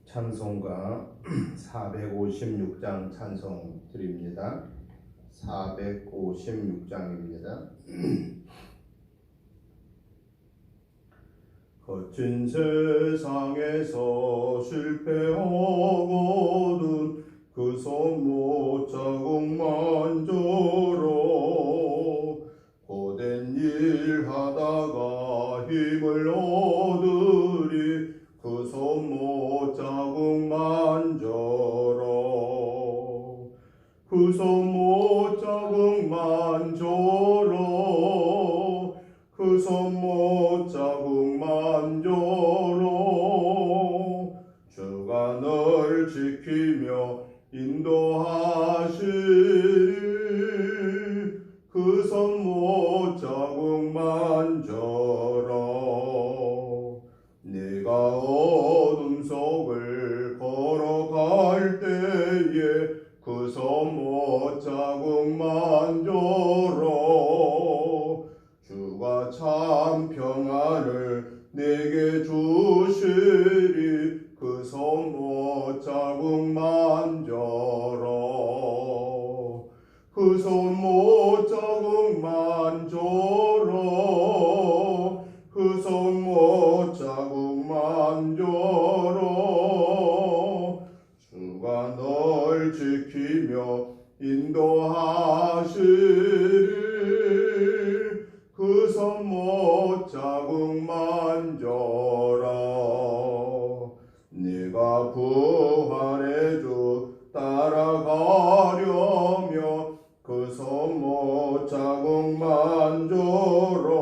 찬송가 456장 찬송 드립니다. 456장입니다. 거친 세상에서 실패하거든 그 손못 자국만 저러 고된 일 하다가 힘을 얻으리 그 손못 자국만 저러 그 손못 자국만 저러 그 손못 자국만 저러 주가 널 지키며 인도하시리 그 손못 자국만 저러 네가 어둠 속을 걸어갈 때에 그 손못 자국만 저러 주가 참 평안을 내게 주시리 그 손못 자국만 저러 그 손못 자국만 저러 그 손못 자국만 저러 주가 널 지키며 인도하시리 그 손못 자국만 저러 네가 부활의 주 따라가려며 그 손못 자국만 저러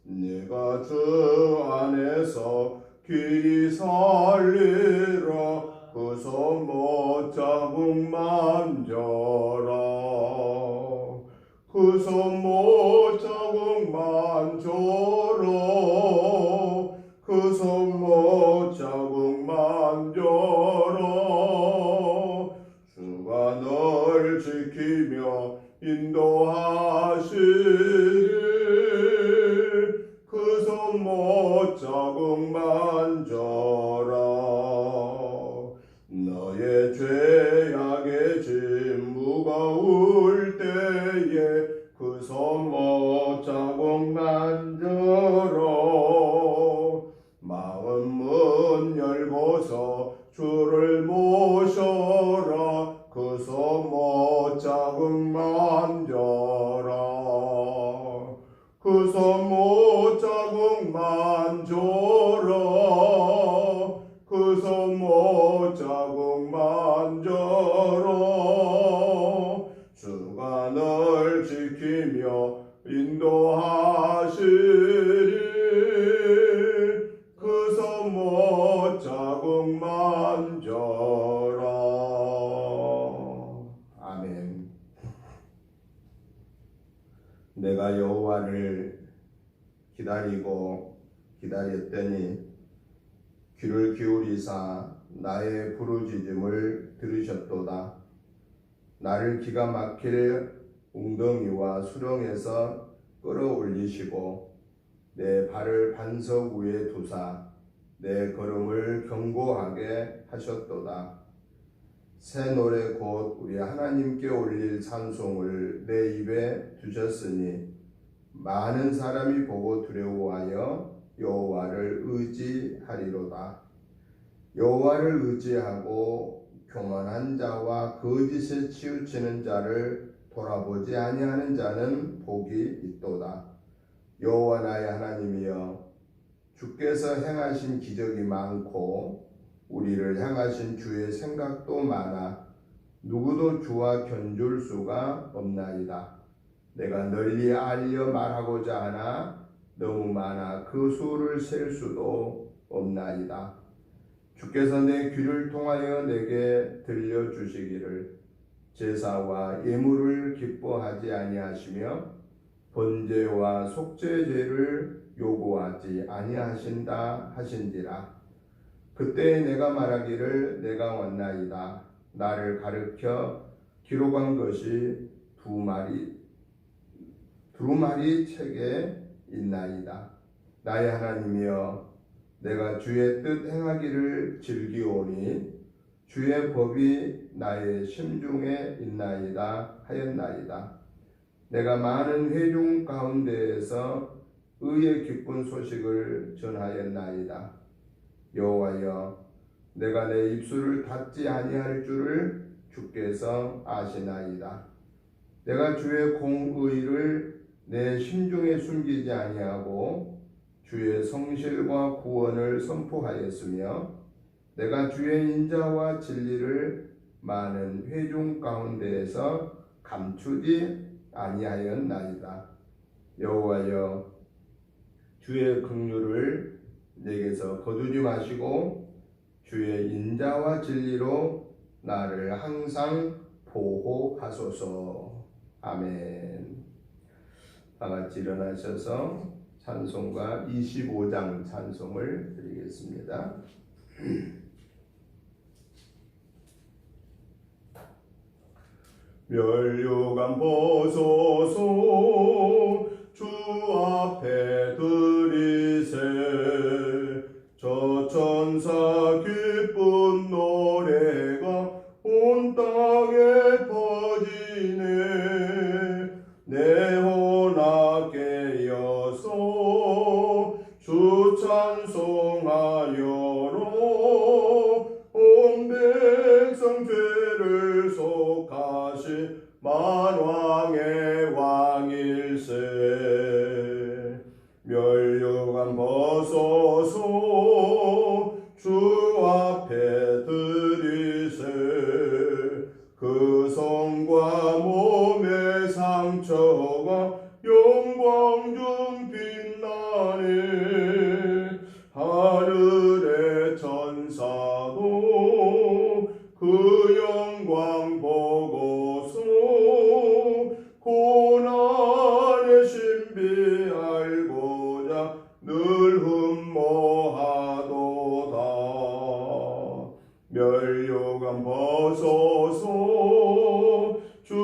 네가 주 안에서 길이 살리라 그 손못 자국만 저러 그 손못 자국만 저러 그 손못 자국만 저러 주가 널 지키며 인도하시리 그 손못 자국만 저러 너의 죄악의 짐 무거울 때에 그 손못 자국만 저러 마음 문 열고서 주를 모셔라 그 손못 자국만 저러 그 손못 자국만 저러 그 손못 자국만 저러 주가 널 지키며 인도하시리 그 손못 자국만 저러 아멘. 내가 여호와를 기다렸더니 귀를 기울이사 나의 부르짖음을 들으셨도다. 나를 기가 막힐 웅덩이와 수렁에서 끌어올리시고 내 발을 반석 위에 두사 내 걸음을 견고하게 하셨도다. 새 노래 곧 우리 하나님께 올릴 찬송을 내 입에 두셨으니 많은 사람이 보고 두려워하여 여호와를 의지하리로다. 여호와를 의지하고 교만한 자와 거짓에 치우치는 자를 돌아보지 아니하는 자는 복이 있도다. 여호와 나의 하나님이여 주께서 행하신 기적이 많고 우리를 향하신 주의 생각도 많아 누구도 주와 견줄 수가 없나이다. 내가 널리 알려 말하고자 하나 너무 많아 그 수를 셀 수도 없나이다. 주께서 내 귀를 통하여 내게 들려주시기를 제사와 예물을 기뻐하지 아니하시며 번제와 속죄제를 요구하지 아니하신다 하신지라. 그때 내가 말하기를 내가 왔나이다. 나를 가르쳐 기록한 것이 두루마리 책에 있나이다. 나의 하나님이여 내가 주의 뜻 행하기를 즐기오니 주의 법이 나의 심중에 있나이다 하였나이다. 내가 많은 회중 가운데에서 의의 기쁜 소식을 전하였나이다. 여호와여, 내가 내 입술을 닫지 아니할 줄을 주께서 아시나이다. 내가 주의 공의를 내 심중에 숨기지 아니하고 주의 성실과 구원을 선포하였으며 내가 주의 인자와 진리를 많은 회중 가운데에서 감추지 아니하였나이다. 여호와여, 주의 긍휼을 내게서 거두지 마시고 주의 인자와 진리로 나를 항상 보호하소서. 아멘. 다 같이 일어나셔서 찬송가 25장 찬송을 드리겠습니다. 면류관 벗어서 주 앞에 드리세. 저 천사 기쁜 노래가 온 땅에 퍼지네. 내 혼악에 이어서 주 찬송하여로 온 백성 죄를 속하시 만왕의 왕일세. 면류관 벗어서 주 앞에 드리세. 그 성과 몸의 상처가 영광 중 빛나네. 하늘의 천사도 그 영광 보고서 고난의 신비 알고자 늘 흠모하도다. 면류관 벗어서 주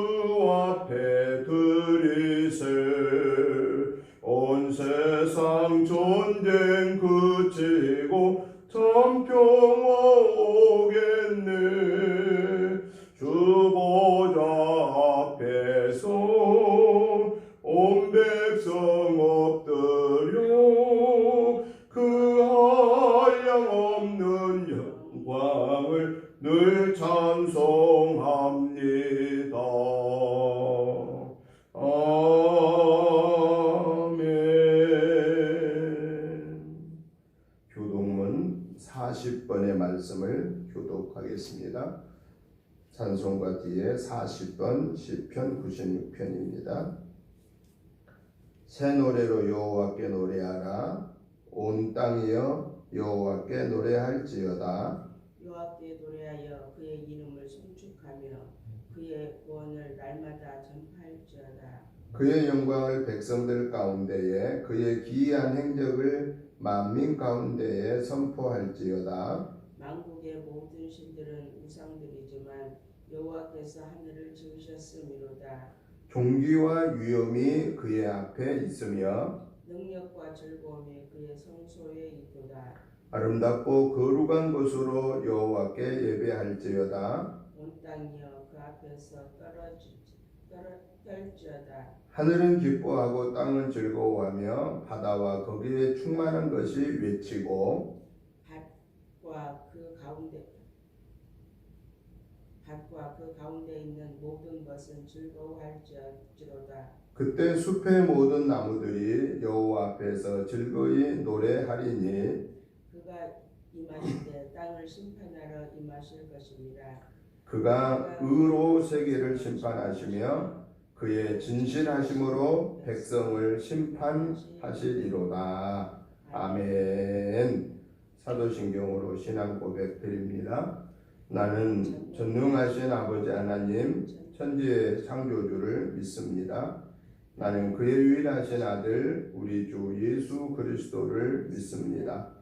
앞에 드리세. 온 세상 전쟁 그치고 참 평화 오겠네. 주 보좌 앞에서 온 백성 엎드려 그 한량없는 영광을 늘 찬송합니다. 아멘. 교독문 40번의 말씀을 교독하겠습니다. 찬송가 뒤에 40번 시편 96편입니다. 새 노래로 여호와께 노래하라. 온 땅이여 여호와께 노래할지어다. 여호와께 노래하여 그의 이름을 송축하며 그의 구원을 날마다 전파할지어다. 그의 영광을 백성들 가운데에 그의 기이한 행적을 만민 가운데에 선포할지어다. 만국의 모든 신들은 우상들이지만 여호와께서 하늘을 지으셨음이로다. 존귀와 위엄이 그의 앞에 있으며 능력과 즐거움이 그의 성소에 있도다. 아름답고 거룩한 곳으로 여호와께 예배할지어다. 온 땅이여 그 앞에서 떨지어다. 하늘은 기뻐하고 땅은 즐거워하며 바다와 거기에 충만한 것이 외치고 밭과 그 가운데 있는 모든 것은 즐거워할지로다. 그때 숲의 모든 나무들이 여호와 앞에서 즐거이 노래하리니 그가 임하실 때 땅을 심판하러 임하실 것입니다. 그가 의로 세계를 심판하시며 그의 진실하심으로 백성을 심판하시리로다. 아멘. 사도신경으로 신앙 고백 드립니다. 나는 전능하신 아버지 하나님 천지의 창조주를 믿습니다. 나는 그의 유일하신 아들 우리 주 예수 그리스도를 믿습니다.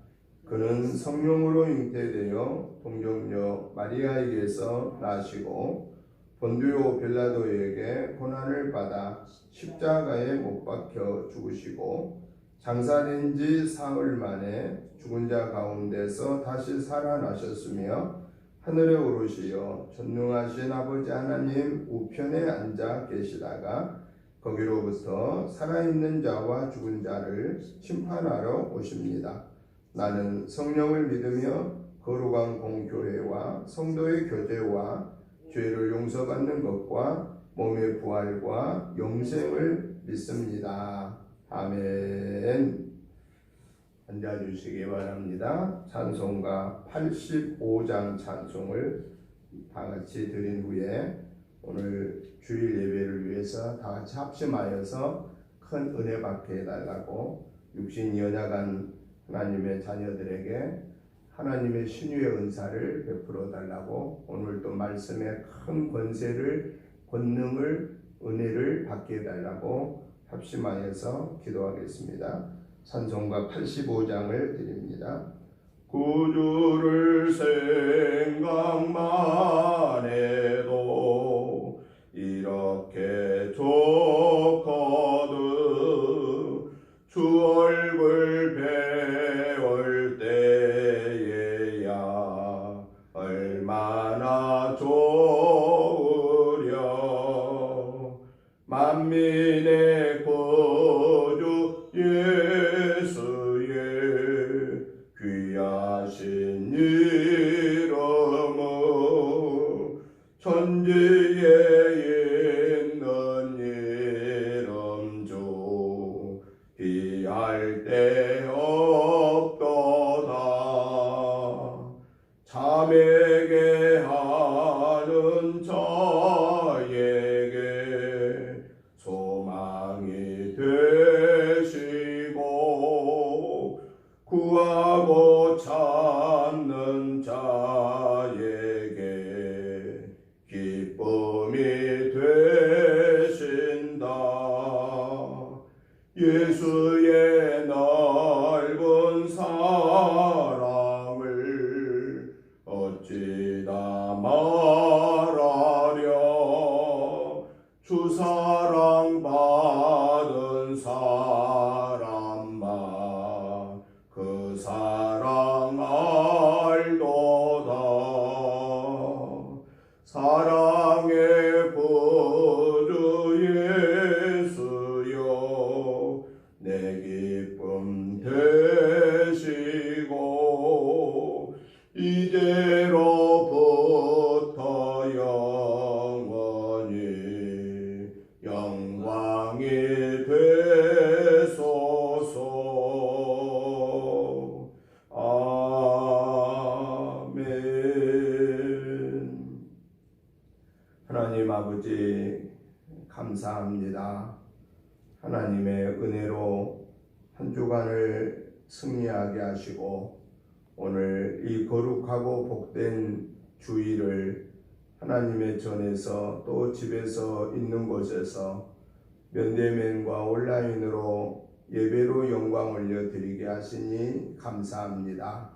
그는 성령으로 잉태되어 동정녀 마리아에게서 나시고 본디오 빌라도에게 고난을 받아 십자가에 못 박혀 죽으시고 장사된 지 사흘 만에 죽은 자 가운데서 다시 살아나셨으며 하늘에 오르시어 전능하신 아버지 하나님 우편에 앉아 계시다가 거기로부터 살아있는 자와 죽은 자를 심판하러 오십니다. 나는 성령을 믿으며 거룩한 공교회와 성도의 교제와 죄를 용서받는 것과 몸의 부활과 영생을 믿습니다. 아멘. 앉아주시기 바랍니다. 찬송가 85장 찬송을 다 같이 드린 후에 오늘 주일 예배를 위해서 다 같이 합심하여서 큰 은혜 받게 해달라고 육신이 연약한 하나님의 자녀들에게 하나님의 신유의 은사를 베풀어 달라고 오늘 또 말씀의 큰 권능을 은혜를 받게 해달라고 합심하여서 기도하겠습니다. 찬송가 85장을 드립니다. 구주를 생각만 해도 이렇게 좋거든 주 얼굴 배울 때에야 얼마나 좋으려 만민의 구주 예수의 귀하신 이름은 천지에 있는 이름중 비할 데 없도다. 자매게 하는 자에게 소망이 되시고 구하고 찾는 자에게 기쁨이 되신다. 예수의 넓은 사랑을 어찌다 말하려 주 사랑 받은 사람만 그 사랑 알도다. 사랑의 구주 예수여 내 기쁨 되시고 이제로부터 영원히 영광이 되소서. 아멘. 하나님 아버지 감사합니다. 하나님의 은혜로 한 주간을 승리하게 하시고 오늘 이 거룩하고 복된 주일을 하나님의 전에서 또 집에서 있는 곳에서 면대면과 온라인으로 예배로 영광 올려드리게 하시니 감사합니다.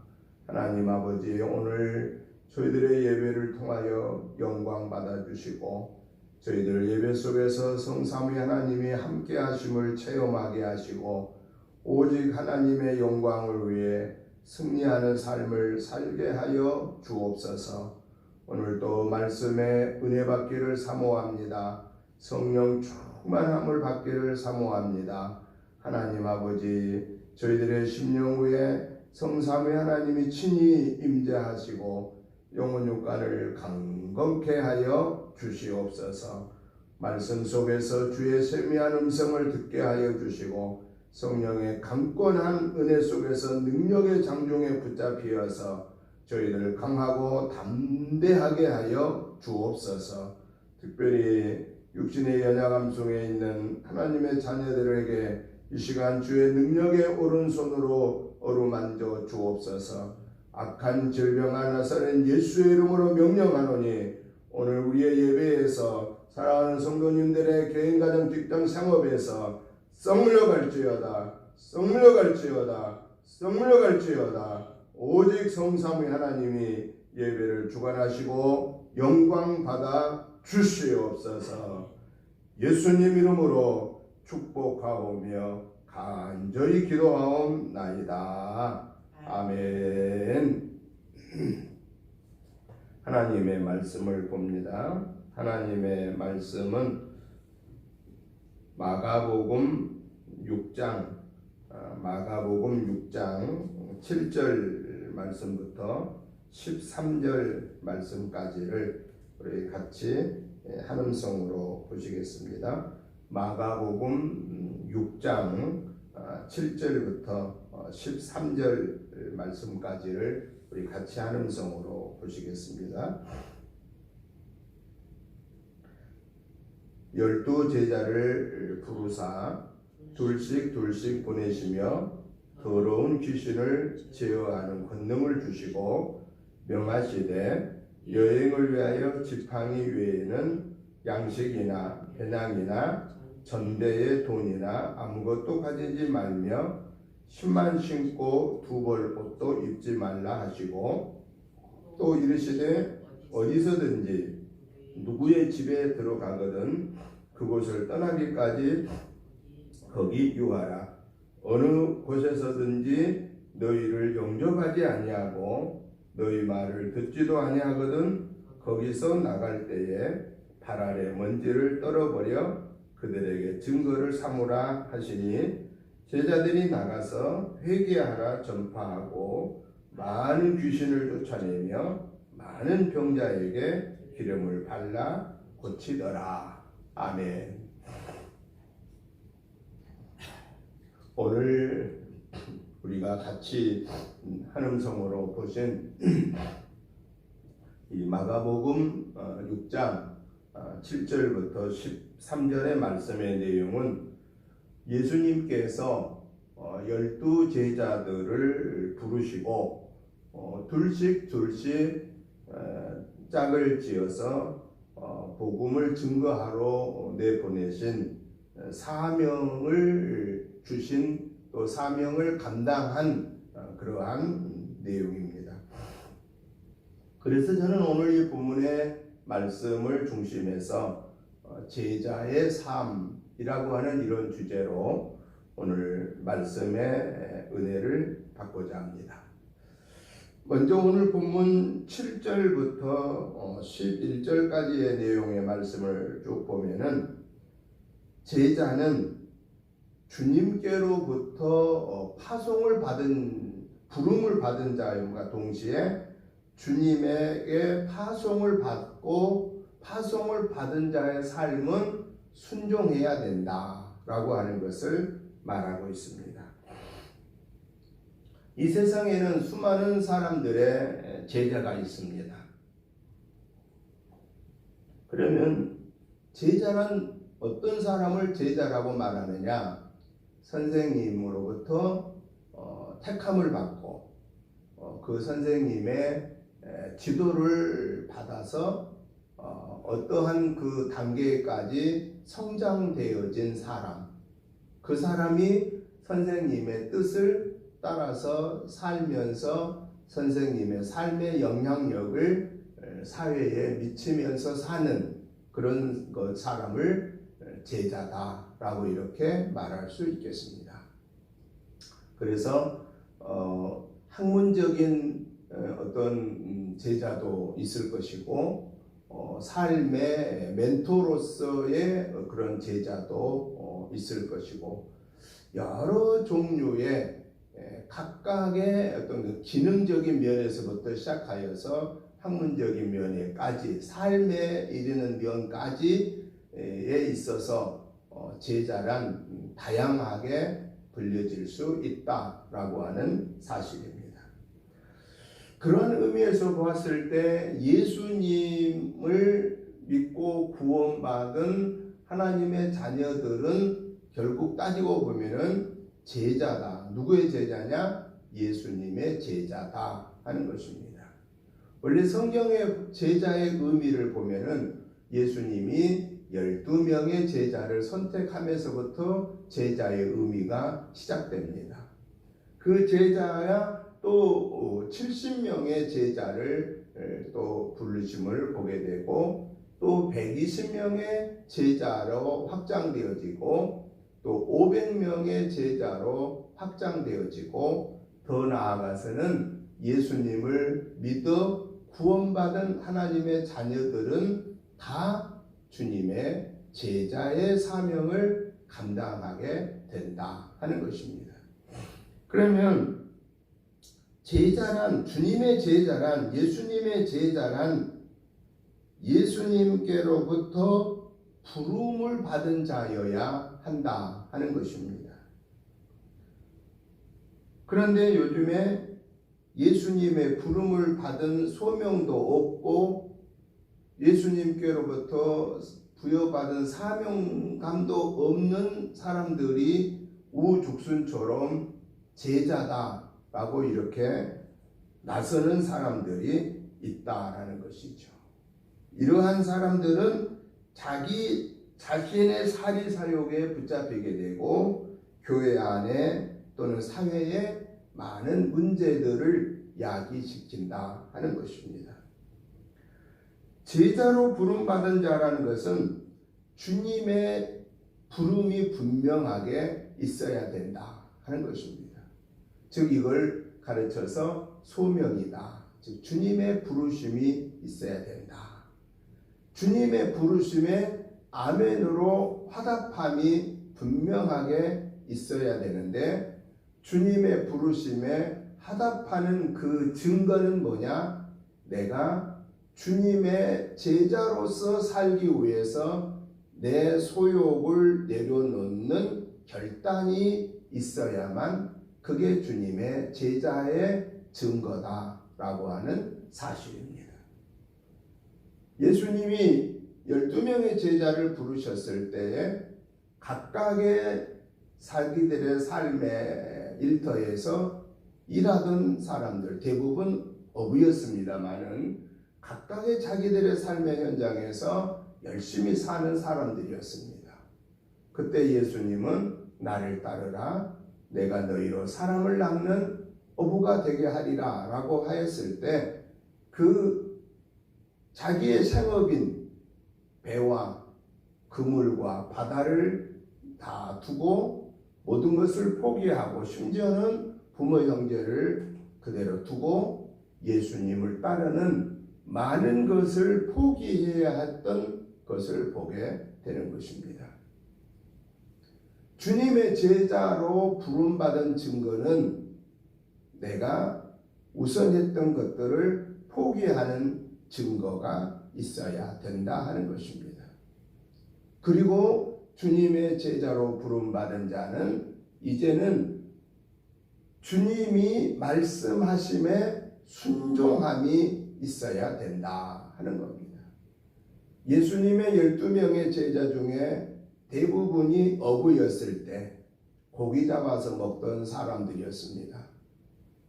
하나님 아버지 오늘 저희들의 예배를 통하여 영광 받아주시고 저희들 예배 속에서 성삼위 하나님이 함께 하심을 체험하게 하시고 오직 하나님의 영광을 위해 승리하는 삶을 살게 하여 주옵소서. 오늘도 말씀에 은혜 받기를 사모합니다. 성령 충만함을 받기를 사모합니다. 하나님 아버지 저희들의 심령 위에 성삼위 하나님이 친히 임재하시고 영혼 육간을 강건케 하여 주시옵소서. 말씀 속에서 주의 세미한 음성을 듣게 하여 주시고 성령의 강권한 은혜 속에서 능력의 장종에 붙잡히어서 저희들을 강하고 담대하게 하여 주옵소서. 특별히 육신의 연약함 속에 있는 하나님의 자녀들에게 이 시간 주의 능력의 오른손으로 어루만져 주옵소서. 악한 질병아 나사렛 예수의 이름으로 명령하노니 오늘 우리의 예배에서 사랑하는 성도님들의 개인 가정 직장 상업에서 썩물려갈지어다 오직 성삼위 하나님이 예배를 주관하시고 영광 받아 주시옵소서. 예수님 이름으로 축복하오며 간절히 기도하옵나이다. 아멘. 하나님의 말씀을 봅니다. 하나님의 말씀은 마가복음 6장 7절 말씀부터 13절 말씀까지를 우리 같이 한음성으로 보시겠습니다. 마가복음 6장 7절부터 13절 말씀까지를 우리 같이 한음성으로 보시겠습니다. 12 제자를 부르사 둘씩 보내시며 더러운 귀신을 제어하는 권능을 주시고 명하시되 여행을 위하여 지팡이 외에는 양식이나 배낭이나 전대의 돈이나 아무것도 가지지 말며 신만 신고 두 벌 옷도 입지 말라 하시고 또 이르시되 어디서든지 누구의 집에 들어가거든 그곳을 떠나기까지 거기 유하라. 어느 곳에서든지 너희를 영접하지 아니하고 너희 말을 듣지도 아니하거든 거기서 나갈 때에 발 아래 먼지를 떨어버려 그들에게 증거를 삼으라 하시니 제자들이 나가서 회개하라 전파하고 많은 귀신을 쫓아내며 많은 병자에게 기름을 발라 고치더라. 아멘. 오늘 우리가 같이 한음성으로 보신 이 마가복음 6장 7절부터 13절의 말씀의 내용은 예수님께서 12 제자들을 부르시고 둘씩 짝을 지어서 복음을 증거하러 내보내신 사명을 주신 또 사명을 감당한 그러한 내용입니다. 그래서 저는 오늘 이 본문의 말씀을 중심해서 제자의 삶이라고 하는 이런 주제로 오늘 말씀의 은혜를 받고자 합니다. 먼저 오늘 본문 7절부터 11절까지의 내용의 말씀을 쭉 보면은 제자는 주님께로부터 부름을 받은 자임과 동시에 주님에게 파송을 받고 파송을 받은 자의 삶은 순종해야 된다라고 하는 것을 말하고 있습니다. 이 세상에는 수많은 사람들의 제자가 있습니다. 그러면 제자란 어떤 사람을 제자라고 말하느냐? 선생님으로부터 택함을 받고 그 선생님의 지도를 받아서 어떠한 그 단계까지 성장되어진 사람, 그 사람이 선생님의 뜻을 따라서 살면서 선생님의 삶의 영향력을 사회에 미치면서 사는 그런 사람을 제자다라고 이렇게 말할 수 있겠습니다. 그래서 학문적인 어떤 제자도 있을 것이고 삶의 멘토로서의 그런 제자도 있을 것이고 여러 종류의 각각의 어떤 기능적인 면에서부터 시작하여서 학문적인 면에까지 삶에 이르는 면까지에 있어서 제자란 다양하게 불려질 수 있다라고 하는 사실입니다. 그런 의미에서 보았을 때 예수님을 믿고 구원받은 하나님의 자녀들은 결국 따지고 보면은 제자다. 누구의 제자냐? 예수님의 제자다 하는 것입니다. 원래 성경의 제자의 의미를 보면은 예수님이 12명의 제자를 선택하면서부터 제자의 의미가 시작됩니다. 그 제자야 또 70명의 제자를 또 부르심을 보게 되고 또 120명의 제자로 확장되어지고 또 500명의 제자로 확장되어지고 더 나아가서는 예수님을 믿어 구원받은 하나님의 자녀들은 다 주님의 제자의 사명을 감당하게 된다 하는 것입니다. 그러면 제자란, 주님의 제자란, 예수님의 제자란 예수님께로부터 부름을 받은 자여야 한다 하는 것입니다. 그런데 요즘에 예수님의 부름을 받은 소명도 없고 예수님께로부터 부여받은 사명감도 없는 사람들이 우죽순처럼 제자다라고 이렇게 나서는 사람들이 있다라는 것이죠. 이러한 사람들은 자기 자신의 사리사욕에 붙잡히게 되고 교회 안에 또는 사회에 많은 문제들을 야기시킨다 하는 것입니다. 제자로 부름받은 자라는 것은 주님의 부름이 분명하게 있어야 된다 하는 것입니다. 즉 이걸 가르쳐서 소명이다. 즉 주님의 부르심이 있어야 된다. 주님의 부르심에 아멘으로 화답함이 분명하게 있어야 되는데 주님의 부르심에 화답하는 그 증거는 뭐냐? 내가 주님의 제자로서 살기 위해서 내 소욕을 내려놓는 결단이 있어야만 그게 주님의 제자의 증거다라고 하는 사실입니다. 예수님이 12명의 제자를 부르셨을 때에 각각의 자기들의 삶의 일터에서 일하던 사람들, 대부분 어부였습니다마는 각각의 자기들의 삶의 현장에서 열심히 사는 사람들이었습니다. 그때 예수님은 나를 따르라, 내가 너희로 사람을 낚는 어부가 되게 하리라 라고 하였을 때 그 자기의 생업인 배와 그물과 바다를 다 두고 모든 것을 포기하고 심지어는 부모 형제를 그대로 두고 예수님을 따르는 많은 것을 포기해야 했던 것을 보게 되는 것입니다. 주님의 제자로 부름받은 증거는 내가 우선했던 것들을 포기하는 증거가 있어야 된다 하는 것입니다. 그리고 주님의 제자로 부름받은 자는 이제는 주님이 말씀하심에 순종함이 있어야 된다 하는 겁니다. 예수님의 12명의 제자 중에 대부분이 어부였을 때 고기 잡아서 먹던 사람들이었습니다.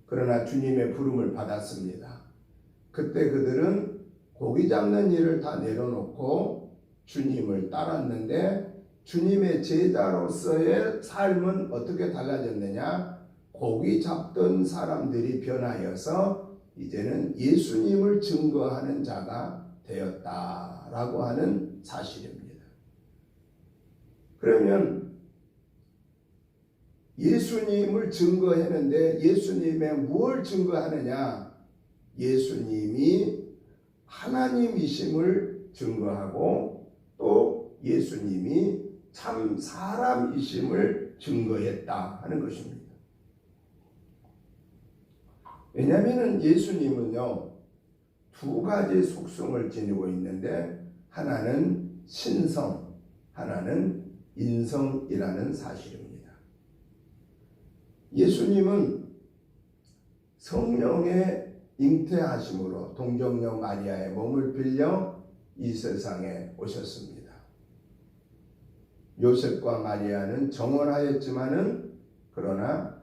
그러나 주님의 부름을 받았습니다. 그때 그들은 고기 잡는 일을 다 내려놓고 주님을 따랐는데 주님의 제자로서의 삶은 어떻게 달라졌느냐? 고기 잡던 사람들이 변하여서 이제는 예수님을 증거하는 자가 되었다라고 하는 사실입니다. 그러면 예수님을 증거했는데 예수님의 무엇을 증거하느냐? 예수님이 하나님이심을 증거하고 또 예수님이 참 사람이심을 증거했다 하는 것입니다. 왜냐하면 예수님은요, 두 가지 속성을 지니고 있는데 하나는 신성, 하나는 인성이라는 사실입니다. 예수님은 성령의 잉태하심으로 동정녀 마리아의 몸을 빌려 이 세상에 오셨습니다. 요셉과 마리아는 정혼하였지만은 그러나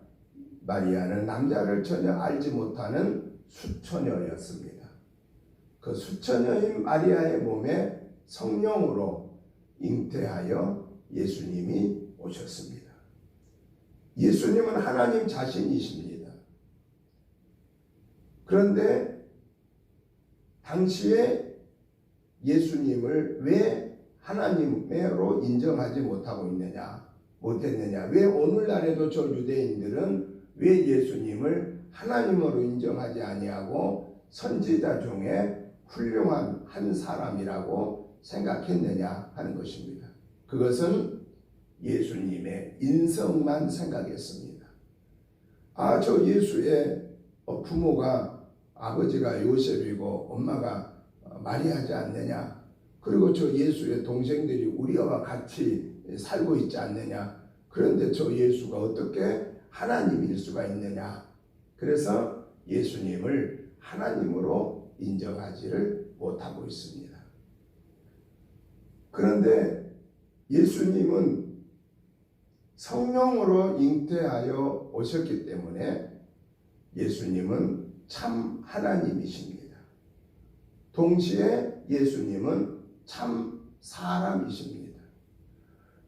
마리아는 남자를 전혀 알지 못하는 수처녀였습니다. 그 수처녀인 마리아의 몸에 성령으로 잉태하여 예수님이 오셨습니다. 예수님은 하나님 자신이십니다. 그런데 당시에 예수님을 왜 하나님으로 인정하지 못하고 있느냐? 못했느냐? 왜 오늘날에도 저 유대인들은 왜 예수님을 하나님으로 인정하지 아니하고 선지자 중에 훌륭한 한 사람이라고 생각했느냐 하는 것입니다. 그것은 예수님의 인성만 생각했습니다. 저 예수의 부모가 아버지가 요셉이고 엄마가 마리아지 않느냐? 그리고 저 예수의 동생들이 우리와 같이 살고 있지 않느냐? 그런데 저 예수가 어떻게 하나님일 수가 있느냐? 그래서 예수님을 하나님으로 인정하지를 못하고 있습니다. 그런데 예수님은 성령으로 잉태하여 오셨기 때문에 예수님은 참 하나님이십니다. 동시에 예수님은 참 사람이십니다.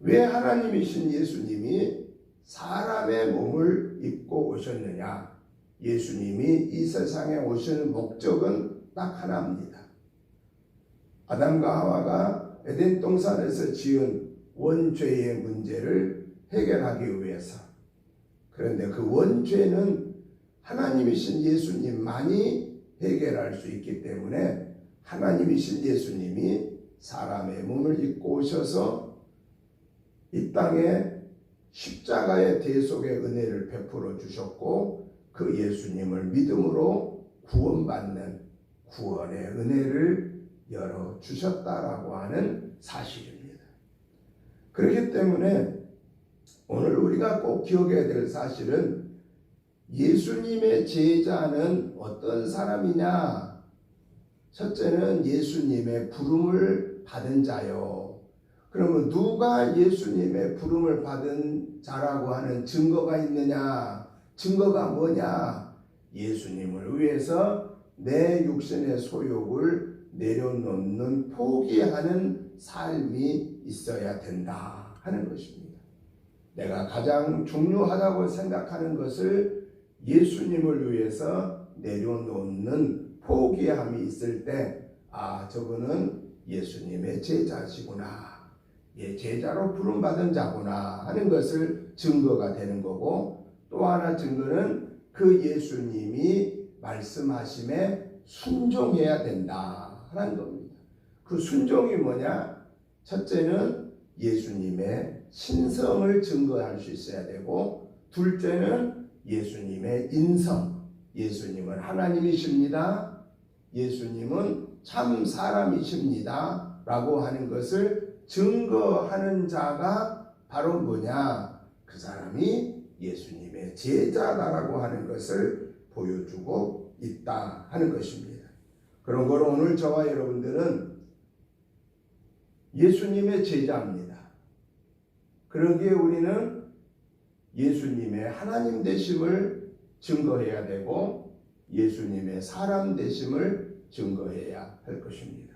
왜 하나님이신 예수님이 사람의 몸을 입고 오셨느냐? 예수님이 이 세상에 오시는 목적은 딱 하나입니다. 아담과 하와가 에덴 동산에서 지은 원죄의 문제를 해결하기 위해서. 그런데 그 원죄는 하나님이신 예수님만이 해결할 수 있기 때문에 하나님이신 예수님이 사람의 몸을 입고 오셔서 이 땅에 십자가의 대속의 은혜를 베풀어 주셨고 그 예수님을 믿음으로 구원받는 구원의 은혜를 열어주셨다라고 하는 사실입니다. 그렇기 때문에 오늘 우리가 꼭 기억해야 될 사실은 예수님의 제자는 어떤 사람이냐? 첫째는 예수님의 부름을 받은 자요. 그러면 누가 예수님의 부름을 받은 자라고 하는 증거가 있느냐? 증거가 뭐냐? 예수님을 위해서 내 육신의 소욕을 내려놓는 포기하는 삶이 있어야 된다 하는 것입니다. 내가 가장 중요하다고 생각하는 것을 예수님을 위해서 내려놓는 포기함이 있을 때 저분은 예수님의 제자시구나. 제자로 부름받은 자구나 하는 것을 증거가 되는 거고 또 하나 증거는 그 예수님이 말씀하심에 순종해야 된다 하는 겁니다. 그 순종이 뭐냐? 첫째는 예수님의 신성을 증거할 수 있어야 되고 둘째는 예수님의 인성. 예수님은 하나님이십니다. 예수님은 참 사람이십니다. 라고 하는 것을 증거하는 자가 바로 뭐냐? 그 사람이 예수님의 제자다라고 하는 것을 보여주고 있다 하는 것입니다. 그런 거로 오늘 저와 여러분들은 예수님의 제자입니다. 그러기에 우리는 예수님의 하나님 되심을 증거해야 되고 예수님의 사람 되심을 증거해야 할 것입니다.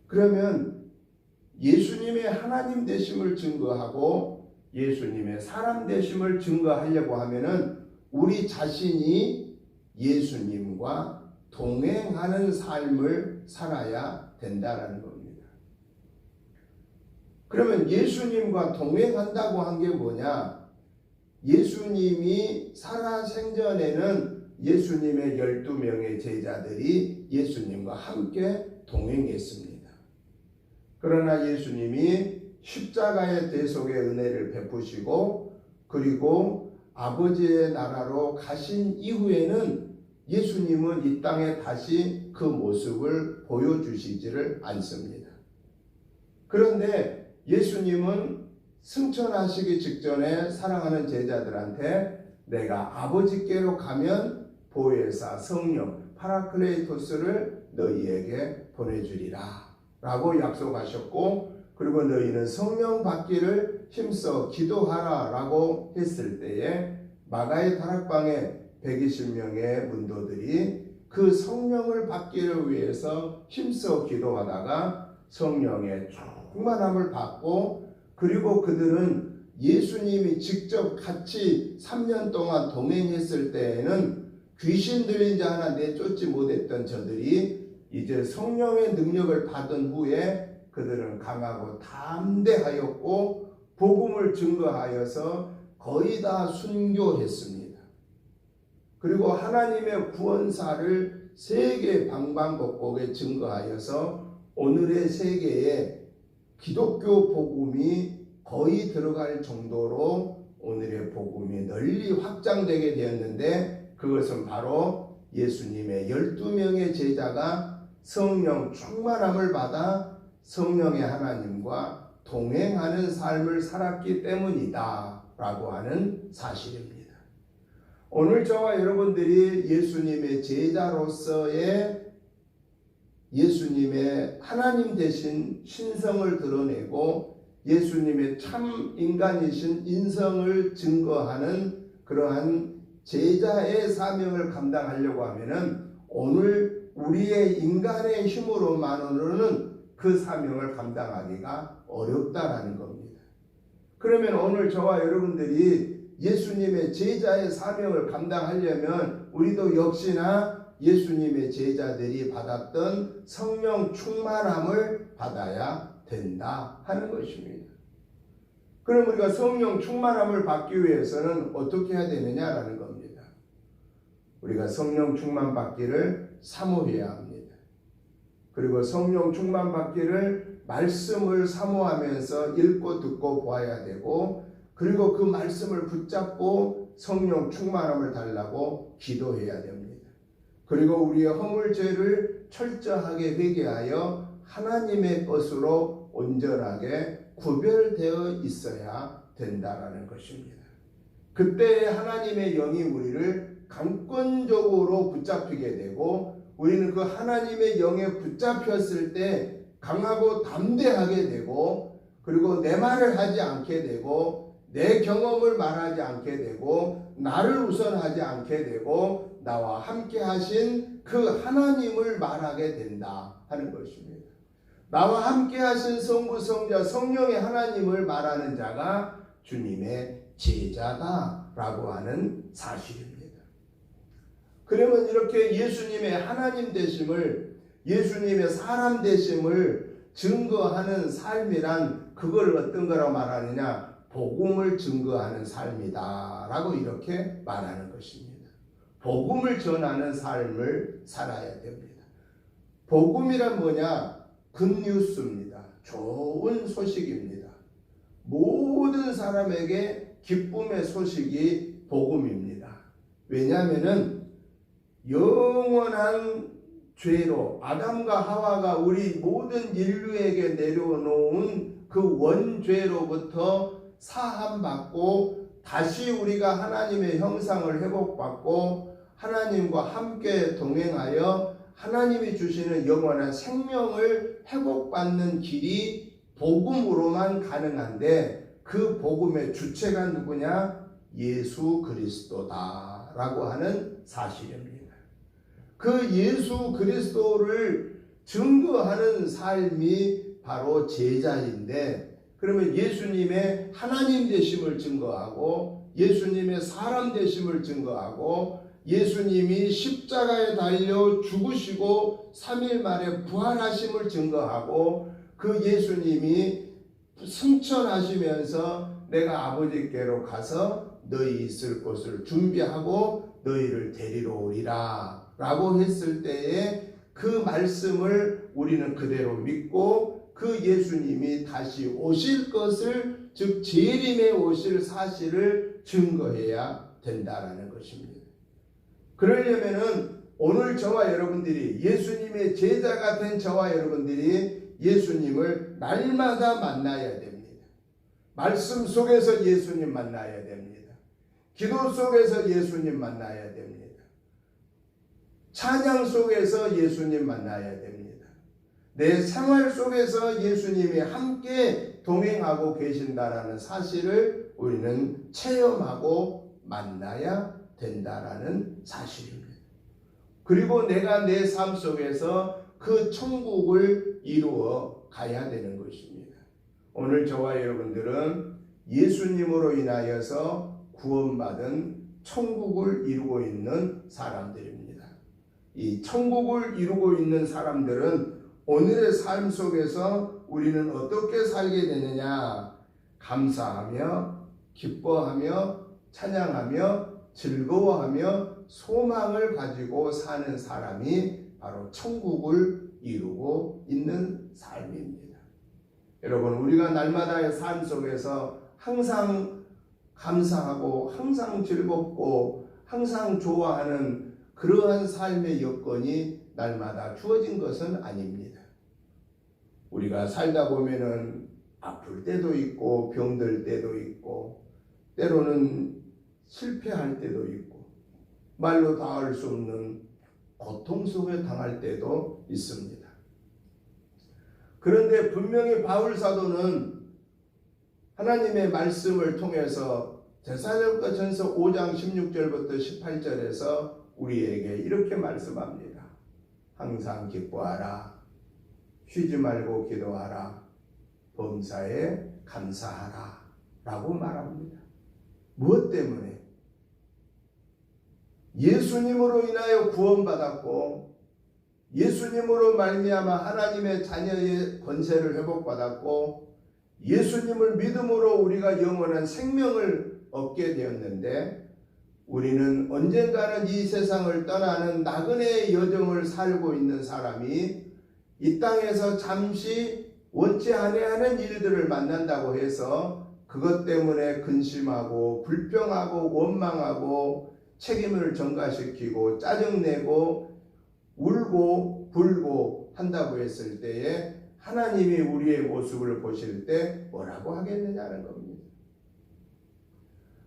그러면 예수님의 하나님 되심을 증거하고 예수님의 사람 되심을 증거하려고 하면은 우리 자신이 예수님과 동행하는 삶을 살아야 된다라는 겁니다. 그러면 예수님과 동행한다고 한 게 뭐냐? 예수님이 살아생전에는 예수님의 12명의 제자들이 예수님과 함께 동행했습니다. 그러나 예수님이 십자가의 대속의 은혜를 베푸시고 그리고 아버지의 나라로 가신 이후에는 예수님은 이 땅에 다시 그 모습을 보여주시지를 않습니다. 그런데 예수님은 승천하시기 직전에 사랑하는 제자들한테 내가 아버지께로 가면 보혜사 성령 파라클레이토스를 너희에게 보내주리라 라고 약속하셨고 그리고 너희는 성령 받기를 힘써 기도하라 라고 했을 때에 마가의 다락방에 120명의 문도들이 그 성령을 받기를 위해서 힘써 기도하다가 성령의 충만함을 받고 그리고 그들은 예수님이 직접 같이 3년 동안 동행했을 때에는 귀신 들린 자 하나 내쫓지 못했던 저들이 이제 성령의 능력을 받은 후에 그들은 강하고 담대하였고 복음을 증거하여서 거의 다 순교했습니다. 그리고 하나님의 구원사를 세계 방방곡곡에 증거하여서 오늘의 세계에 기독교 복음이 거의 들어갈 정도로 오늘의 복음이 널리 확장되게 되었는데, 그것은 바로 예수님의 12명의 제자가 성령 충만함을 받아 성령의 하나님과 동행하는 삶을 살았기 때문이다 라고 하는 사실입니다. 오늘 저와 여러분들이 예수님의 제자로서의 예수님의 하나님 되신 신성을 드러내고 예수님의 참 인간이신 인성을 증거하는 그러한 제자의 사명을 감당하려고 하면은 오늘 우리의 인간의 힘으로만으로는 그 사명을 감당하기가 어렵다라는 겁니다. 그러면 오늘 저와 여러분들이 예수님의 제자의 사명을 감당하려면 우리도 역시나 예수님의 제자들이 받았던 성령 충만함을 받아야 된다 하는 것입니다. 그럼 우리가 성령 충만함을 받기 위해서는 어떻게 해야 되느냐라는 겁니다. 우리가 성령 충만 받기를 사모해야 합니다. 그리고 성령 충만 받기를 말씀을 사모하면서 읽고 듣고 보아야 되고, 그리고 그 말씀을 붙잡고 성령 충만함을 달라고 기도해야 됩니다. 그리고 우리의 허물죄를 철저하게 회개하여 하나님의 것으로 온전하게 구별되어 있어야 된다라는 것입니다. 그때 하나님의 영이 우리를 강권적으로 붙잡히게 되고, 우리는 그 하나님의 영에 붙잡혔을 때 강하고 담대하게 되고, 그리고 내 말을 하지 않게 되고, 내 경험을 말하지 않게 되고, 나를 우선하지 않게 되고, 나와 함께 하신 그 하나님을 말하게 된다 하는 것입니다. 나와 함께 하신 성부 성자 성령의 하나님을 말하는 자가 주님의 제자다라고 하는 사실입니다. 그러면 이렇게 예수님의 하나님 되심을, 예수님의 사람 되심을 증거하는 삶이란 그걸 어떤 거라고 말하느냐? 복음을 증거하는 삶이다 라고 이렇게 말하는 것입니다. 복음을 전하는 삶을 살아야 됩니다. 복음이란 뭐냐? 굿뉴스입니다. 좋은 소식입니다. 모든 사람에게 기쁨의 소식이 복음입니다. 왜냐하면 영원한 죄로 아담과 하와가 우리 모든 인류에게 내려놓은 그 원죄로부터 사함받고 다시 우리가 하나님의 형상을 회복받고 하나님과 함께 동행하여 하나님이 주시는 영원한 생명을 회복받는 길이 복음으로만 가능한데, 그 복음의 주체가 누구냐? 예수 그리스도다라고 하는 사실입니다. 그 예수 그리스도를 증거하는 삶이 바로 제자인데, 그러면 예수님의 하나님 되심을 증거하고 예수님의 사람 되심을 증거하고 예수님이 십자가에 달려 죽으시고 3일 만에 부활하심을 증거하고 그 예수님이 승천하시면서 내가 아버지께로 가서 너희 있을 곳을 준비하고 너희를 데리러 오리라 라고 했을 때에 그 말씀을 우리는 그대로 믿고 그 예수님이 다시 오실 것을, 즉 재림에 오실 사실을 증거해야 된다라는 것입니다. 그러려면은 오늘 저와 여러분들이, 예수님의 제자가 된 저와 여러분들이 예수님을 날마다 만나야 됩니다. 말씀 속에서 예수님 만나야 됩니다. 기도 속에서 예수님 만나야 됩니다. 찬양 속에서 예수님 만나야 됩니다. 내 생활 속에서 예수님이 함께 동행하고 계신다라는 사실을 우리는 체험하고 만나야 된다라는 사실입니다. 그리고 내가 내 삶 속에서 그 천국을 이루어 가야 되는 것입니다. 오늘 저와 여러분들은 예수님으로 인하여서 구원받은 천국을 이루고 있는 사람들입니다. 이 천국을 이루고 있는 사람들은 오늘의 삶 속에서 우리는 어떻게 살게 되느냐? 감사하며 기뻐하며 찬양하며 즐거워하며 소망을 가지고 사는 사람이 바로 천국을 이루고 있는 삶입니다. 여러분, 우리가 날마다의 삶 속에서 항상 감사하고 항상 즐겁고 항상 좋아하는 그러한 삶의 여건이 날마다 주어진 것은 아닙니다. 우리가 살다 보면은 아플 때도 있고 병들 때도 있고 때로는 실패할 때도 있고 말로 닿을 수 없는 고통 속에 당할 때도 있습니다. 그런데 분명히 바울 사도는 하나님의 말씀을 통해서 데살로니가전서 5장 16절부터 18절에서 우리에게 이렇게 말씀합니다. 항상 기뻐하라. 쉬지 말고 기도하라. 범사에 감사하라. 라고 말합니다. 무엇 때문에? 예수님으로 인하여 구원받았고 예수님으로 말미암아 하나님의 자녀의 권세를 회복받았고 예수님을 믿음으로 우리가 영원한 생명을 얻게 되었는데 우리는 언젠가는 이 세상을 떠나는 나그네의 여정을 살고 있는 사람이 이 땅에서 잠시 원치 아니하는 일들을 만난다고 해서 그것 때문에 근심하고 불평하고 원망하고 책임을 전가시키고 짜증내고 울고 불고 한다고 했을 때에 하나님이 우리의 모습을 보실 때 뭐라고 하겠느냐는 겁니다.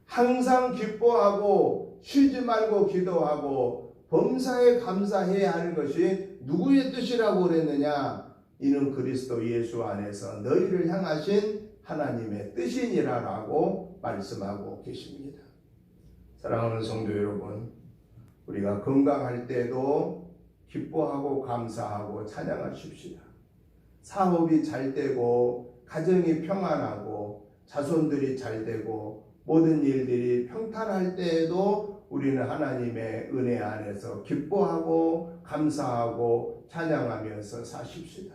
항상 기뻐하고 쉬지 말고 기도하고 범사에 감사해야 하는 것이 누구의 뜻이라고 그랬느냐? 이는 그리스도 예수 안에서 너희를 향하신 하나님의 뜻이니라라고 말씀하고 계십니다. 사랑하는 성도 여러분, 우리가 건강할 때도 기뻐하고 감사하고 찬양하십시다. 사업이 잘 되고 가정이 평안하고 자손들이 잘 되고 모든 일들이 평탄할 때에도 우리는 하나님의 은혜 안에서 기뻐하고 감사하고 찬양하면서 사십시다.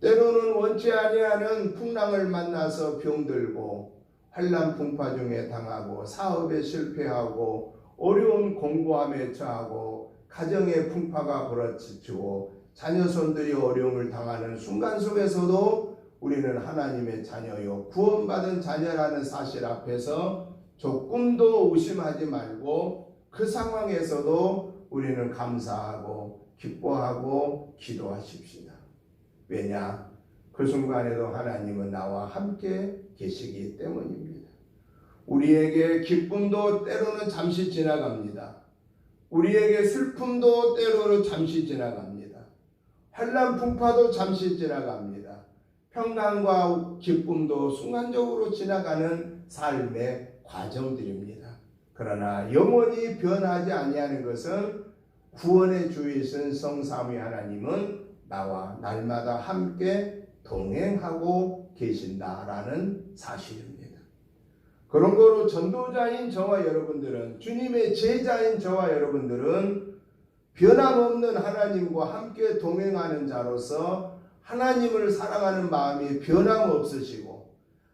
때로는 원치 아니하는 풍랑을 만나서 병들고 환난 풍파 중에 당하고 사업에 실패하고 어려운 공고함에 처하고 가정의 풍파가 불어치고 자녀손들이 어려움을 당하는 순간 속에서도 우리는 하나님의 자녀요 구원받은 자녀라는 사실 앞에서 조금도 의심하지 말고 그 상황에서도 우리는 감사하고 기뻐하고 기도하십시다. 왜냐? 그 순간에도 하나님은 나와 함께 계시기 때문입니다. 우리에게 기쁨도 때로는 잠시 지나갑니다. 우리에게 슬픔도 때로는 잠시 지나갑니다. 환난 풍파도 잠시 지나갑니다. 평강과 기쁨도 순간적으로 지나가는 삶의 과정들입니다. 그러나 영원히 변하지 아니하는 것은 구원의 주이신 성삼위 하나님은 나와 날마다 함께 동행하고 계신다라는 사실입니다. 그런 거로 전도자인 저와 여러분들은, 주님의 제자인 저와 여러분들은 변함없는 하나님과 함께 동행하는 자로서 하나님을 사랑하는 마음이 변함없으시고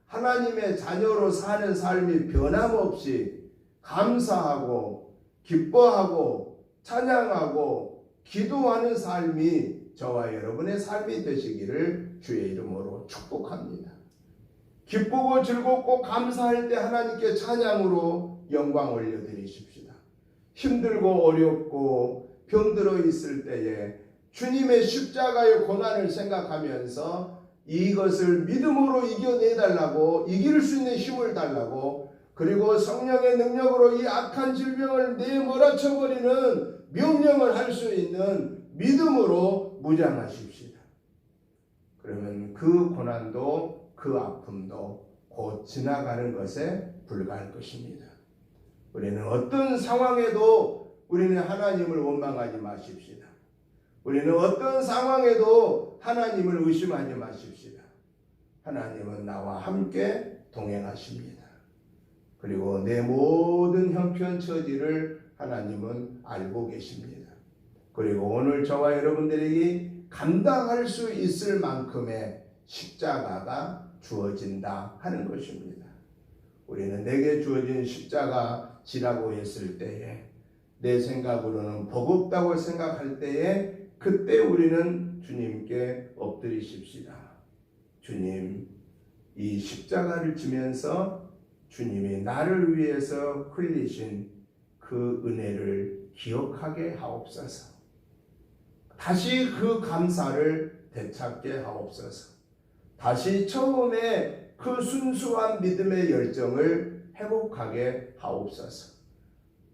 하나님의 자녀로 사는 삶이 변함없이 감사하고 기뻐하고 찬양하고 기도하는 삶이 저와 여러분의 삶이 되시기를 주의 이름으로 축복합니다. 기쁘고 즐겁고 감사할 때 하나님께 찬양으로 영광 올려드리십시다. 힘들고 어렵고 병들어 있을 때에 주님의 십자가의 고난을 생각하면서 이것을 믿음으로 이겨내달라고, 이길 수 있는 힘을 달라고, 그리고 성령의 능력으로 이 악한 질병을 내몰아쳐버리는 명령을 할 수 있는 믿음으로 무장하십시다. 그러면 그 고난도 그 아픔도 곧 지나가는 것에 불과할 것입니다. 우리는 어떤 상황에도 우리는 하나님을 원망하지 마십시다. 우리는 어떤 상황에도 하나님을 의심하지 마십시다. 하나님은 나와 함께 동행하십니다. 그리고 내 모든 형편처지를 하나님은 알고 계십니다. 그리고 오늘 저와 여러분들에게 감당할 수 있을 만큼의 십자가가 주어진다 하는 것입니다. 우리는 내게 주어진 십자가 지라고 했을 때에 내 생각으로는 버겁다고 생각할 때에 그때 우리는 주님께 엎드리십시다. 주님, 이 십자가를 지면서 주님이 나를 위해서 흘리신 그 은혜를 기억하게 하옵소서. 다시 그 감사를 되찾게 하옵소서. 다시 처음에 그 순수한 믿음의 열정을 회복하게 하옵소서.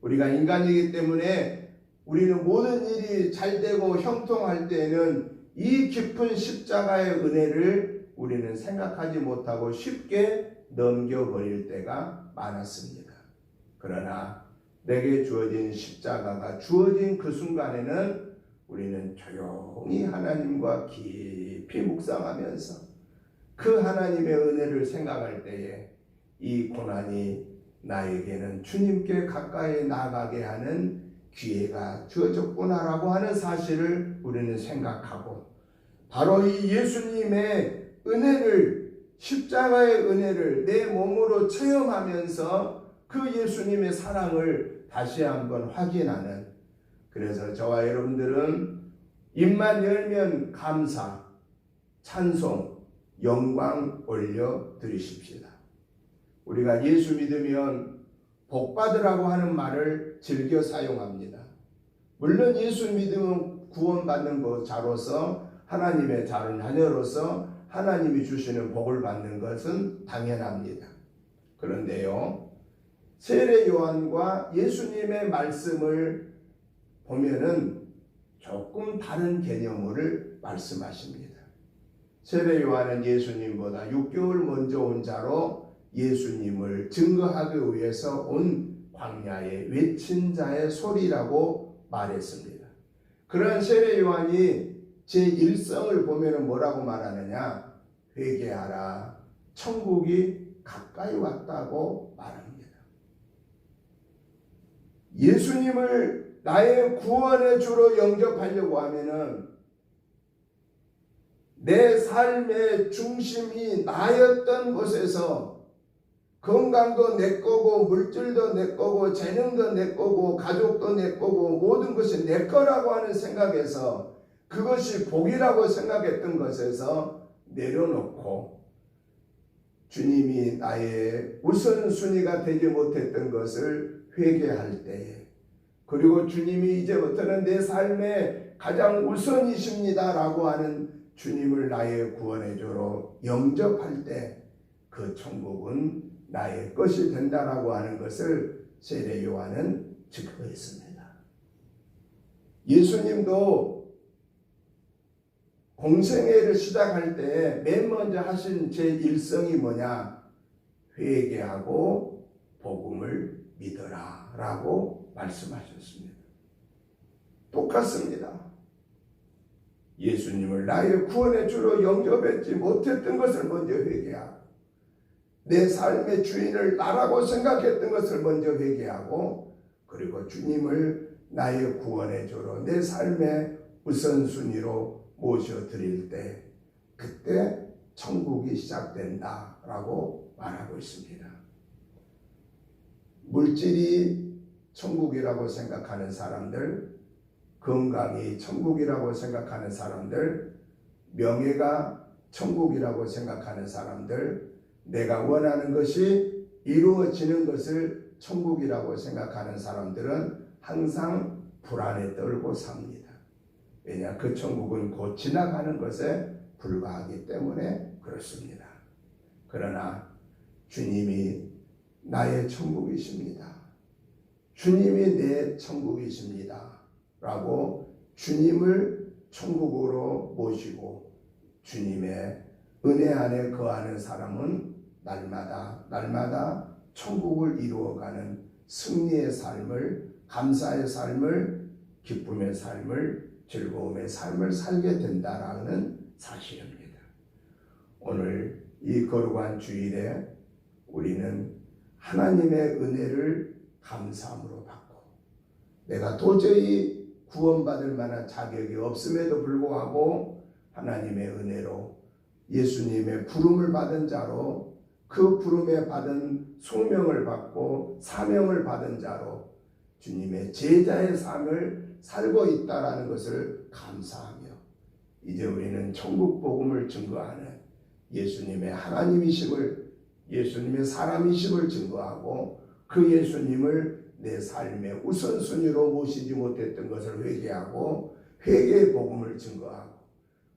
우리가 인간이기 때문에 우리는 모든 일이 잘 되고 형통할 때에는 이 깊은 십자가의 은혜를 우리는 생각하지 못하고 쉽게 넘겨버릴 때가 많았습니다. 그러나 내게 주어진 십자가가 주어진 그 순간에는 우리는 조용히 하나님과 깊이 묵상하면서 그 하나님의 은혜를 생각할 때에 이 고난이 나에게는 주님께 가까이 나가게 하는 기회가 주어졌구나라고 하는 사실을 우리는 생각하고 바로 이 예수님의 은혜를 십자가의 은혜를 내 몸으로 체험하면서 그 예수님의 사랑을 다시 한번 확인하는 그래서 저와 여러분들은 입만 열면 감사, 찬송, 영광 올려 드리십시다. 우리가 예수 믿으면 복 받으라고 하는 말을 즐겨 사용합니다. 물론 예수 믿으면 구원받는 자로서 하나님의 자녀로서 하나님이 주시는 복을 받는 것은 당연합니다. 그런데요, 세례 요한과 예수님의 말씀을 보면은 조금 다른 개념을 말씀하십니다. 세례 요한은 예수님보다 6개월 먼저 온 자로 예수님을 증거하기 위해서 온 광야에 외친 자의 소리라고 말했습니다. 그런 세례 요한이 제1성을 보면 뭐라고 말하느냐? 회개하라, 천국이 가까이 왔다고 말합니다. 예수님을 나의 구원의 주로 영접하려고 하면은 내 삶의 중심이 나였던 곳에서 건강도 내 거고 물질도 내 거고 재능도 내 거고 가족도 내 거고 모든 것이 내 거라고 하는 생각에서 그것이 복이라고 생각했던 것에서 내려놓고 주님이 나의 우선순위가 되지 못했던 것을 회개할 때에 그리고 주님이 이제부터는 내 삶의 가장 우선이십니다라고 하는 주님을 나의 구원의 주로 영접할 때 그 천국은 나의 것이 된다라고 하는 것을 세례 요한은 증거했습니다. 예수님도 공생애를 시작할 때 맨 먼저 하신 제1성이 뭐냐? 회개하고 복음을 믿어라 라고 말씀하셨습니다. 똑같습니다. 예수님을 나의 구원의 주로 영접했지 못했던 것을 먼저 회개하고 내 삶의 주인을 나라고 생각했던 것을 먼저 회개하고 그리고 주님을 나의 구원의 주로 내 삶의 우선순위로 모셔드릴 때 그때 천국이 시작된다라고 말하고 있습니다. 물질이 천국이라고 생각하는 사람들, 건강이 천국이라고 생각하는 사람들, 명예가 천국이라고 생각하는 사람들, 내가 원하는 것이 이루어지는 것을 천국이라고 생각하는 사람들은 항상 불안에 떨고 삽니다. 왜냐? 그 천국은 곧 지나가는 것에 불과하기 때문에 그렇습니다. 그러나 주님이 나의 천국이십니다. 주님이 내 천국이십니다. 라고 주님을 천국으로 모시고 주님의 은혜 안에 거하는 사람은 날마다 천국을 이루어가는 승리의 삶을, 감사의 삶을, 기쁨의 삶을, 즐거움의 삶을 살게 된다라는 사실입니다. 오늘 이 거룩한 주일에 우리는 하나님의 은혜를 감사함으로 받고 내가 도저히 구원받을 만한 자격이 없음에도 불구하고 하나님의 은혜로 예수님의 부름을 받은 자로 그 부름에 받은 소명을 받고 사명을 받은 자로 주님의 제자의 삶을 살고 있다라는 것을 감사하며 이제 우리는 천국 복음을 증거하는 예수님의 하나님이심을 예수님의 사람이심을 증거하고 그 예수님을 내 삶의 우선순위로 모시지 못했던 것을 회개하고 회개의 복음을 증거하고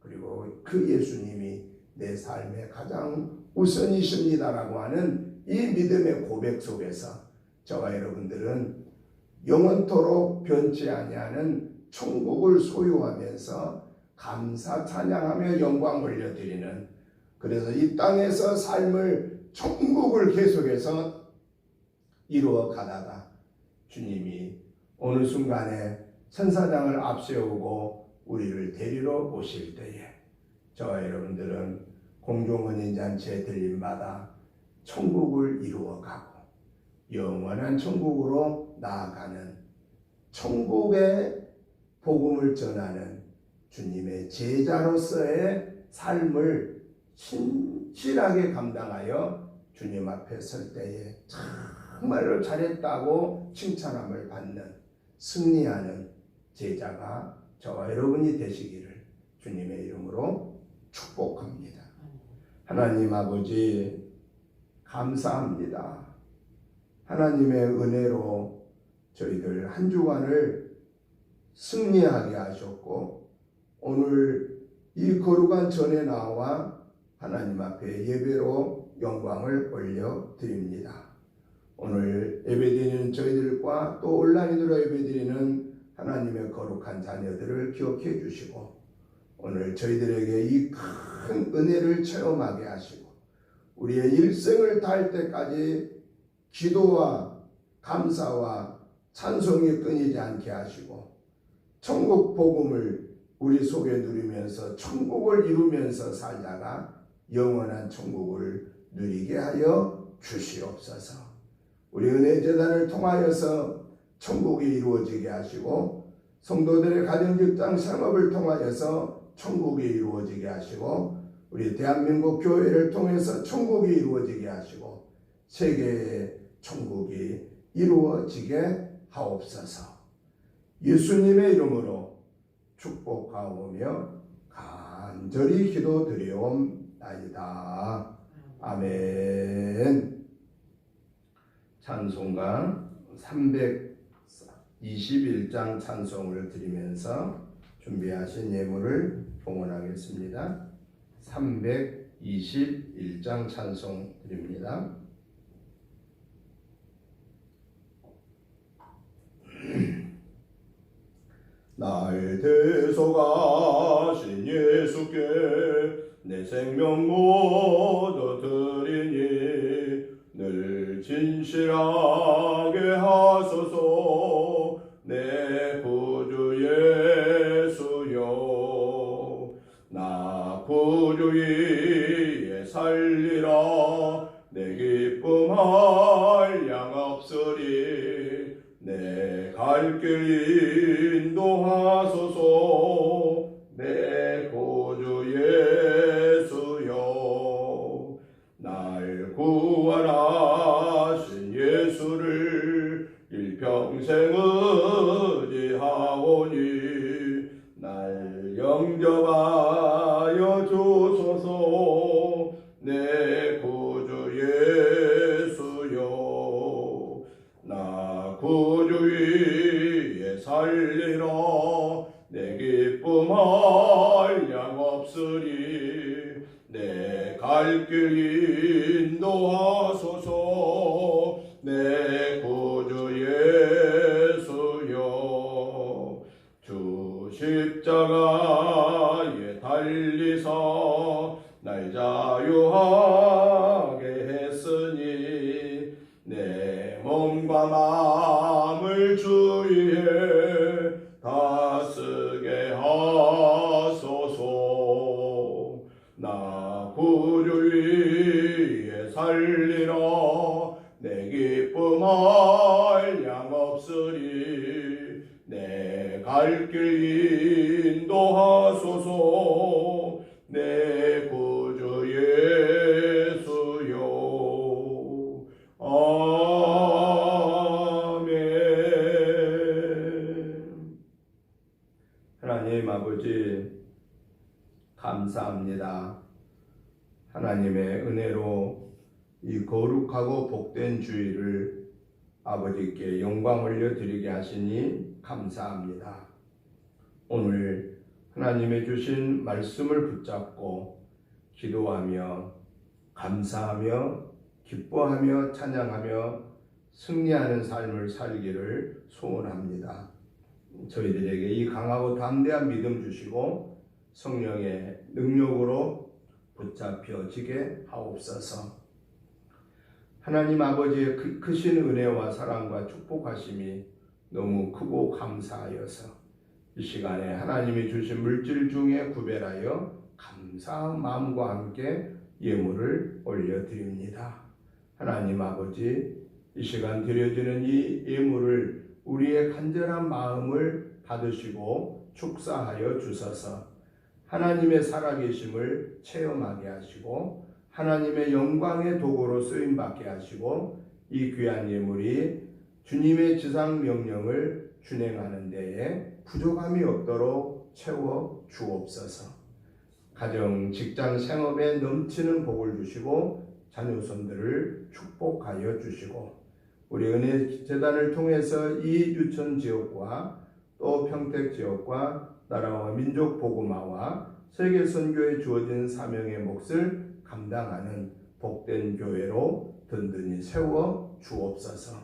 그리고 그 예수님이 내 삶의 가장 우선이십니다라고 하는 이 믿음의 고백 속에서 저와 여러분들은 영원토록 변치 아니하는 천국을 소유하면서 감사 찬양하며 영광 올려드리는 그래서 이 땅에서 삶을 천국을 계속해서 이루어 가다가 주님이 어느 순간에 천사장을 앞세우고 우리를 데리러 오실 때에 저와 여러분들은 공중헌인잔치에 들림마다 천국을 이루어가고 영원한 천국으로 나아가는 천국의 복음을 전하는 주님의 제자로서의 삶을 신실하게 감당하여 주님 앞에 설 때에 정말로 잘했다고 칭찬함을 받는 승리하는 제자가 저와 여러분이 되시기를 주님의 이름으로 축복합니다. 하나님 아버지 감사합니다. 하나님의 은혜로 저희들 한 주간을 승리하게 하셨고 오늘 이 거룩한 전에 나와 하나님 앞에 예배로 영광을 올려드립니다. 오늘 예배드리는 저희들과 또 온라인으로 예배드리는 하나님의 거룩한 자녀들을 기억해 주시고 오늘 저희들에게 이 큰 은혜를 체험하게 하시고 우리의 일생을 다할 때까지 기도와 감사와 찬송이 끊이지 않게 하시고 천국 복음을 우리 속에 누리면서 천국을 이루면서 살다가 영원한 천국을 누리게 하여 주시옵소서. 우리 은혜재단을 통하여서 천국이 이루어지게 하시고 성도들의 가정, 직장, 생업을 통하여서 천국이 이루어지게 하시고 우리 대한민국 교회를 통해서 천국이 이루어지게 하시고 세계의 천국이 이루어지게 하옵소서. 예수님의 이름으로 축복하오며 간절히 기도드리옵나이다. 아멘. 찬송가 321장 찬송을 드리면서 준비하신 예물을 봉헌하겠습니다. 321장 찬송 드립니다. 날 대속하신 예수께 내 생명 모두 드리니 늘 진실하게 하소서 내 구주 예수여. 나 구주 위에 살리라 내 기쁨 한량 없으리 내 갈 길 인도하소서 내 구주 예수여. 날 구원하신 예수를 일평생 의지하오니 날 영접하여 주소서 내 구주 예수여. 나 구주 위에 살리라 내 기쁨 한량 없으리 내 갈 길 인도하소서 내 구주 예수여. 주 십자가에 달리사 날 자유하게 했으니 내 몸과 마음을 주위에 다스게 하소서. 나 구주 위에 살리라 내 기쁨 한량 없으리 내 갈 길 인도하소서 내 구주 감사합니다. 하나님의 은혜로 이 거룩하고 복된 주일을 아버지께 영광 올려드리게 하시니 감사합니다. 오늘 하나님의 주신 말씀을 붙잡고 기도하며 감사하며 기뻐하며 찬양하며 승리하는 삶을 살기를 소원합니다. 저희들에게 이 강하고 담대한 믿음 주시고 성령의 능력으로 붙잡혀지게 하옵소서. 하나님 아버지의 크신 은혜와 사랑과 축복하심이 너무 크고 감사하여서 이 시간에 하나님이 주신 물질 중에 구별하여 감사한 마음과 함께 예물을 올려드립니다. 하나님 아버지, 이 시간 드려지는 이 예물을 우리의 간절한 마음을 받으시고 축사하여 주셔서 하나님의 살아계심을 체험하게 하시고 하나님의 영광의 도구로 쓰임받게 하시고 이 귀한 예물이 주님의 지상 명령을 준행하는 데에 부족함이 없도록 채워 주옵소서. 가정, 직장, 생업에 넘치는 복을 주시고 자녀손들을 축복하여 주시고 우리 은혜 재단을 통해서 이 유천 지역과 또 평택 지역과 나라와 민족 복음화와 세계 선교에 주어진 사명의 몫을 감당하는 복된 교회로 든든히 세워 주옵소서.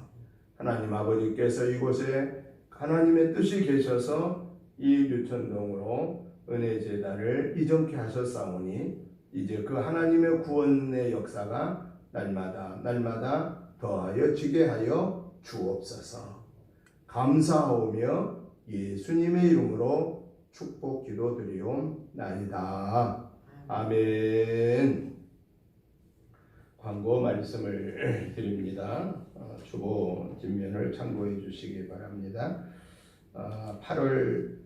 하나님 아버지께서 이곳에 하나님의 뜻이 계셔서 이 유천동으로 은혜 재단을 이전케 하셨사오니 이제 그 하나님의 구원의 역사가 날마다 더하여 지게 하여 주옵소서. 감사하오며 예수님의 이름으로 축복 기도드리옵나이다. 아멘. 광고 말씀을 드립니다. 주보 뒷면을 참고해 주시기 바랍니다. 8월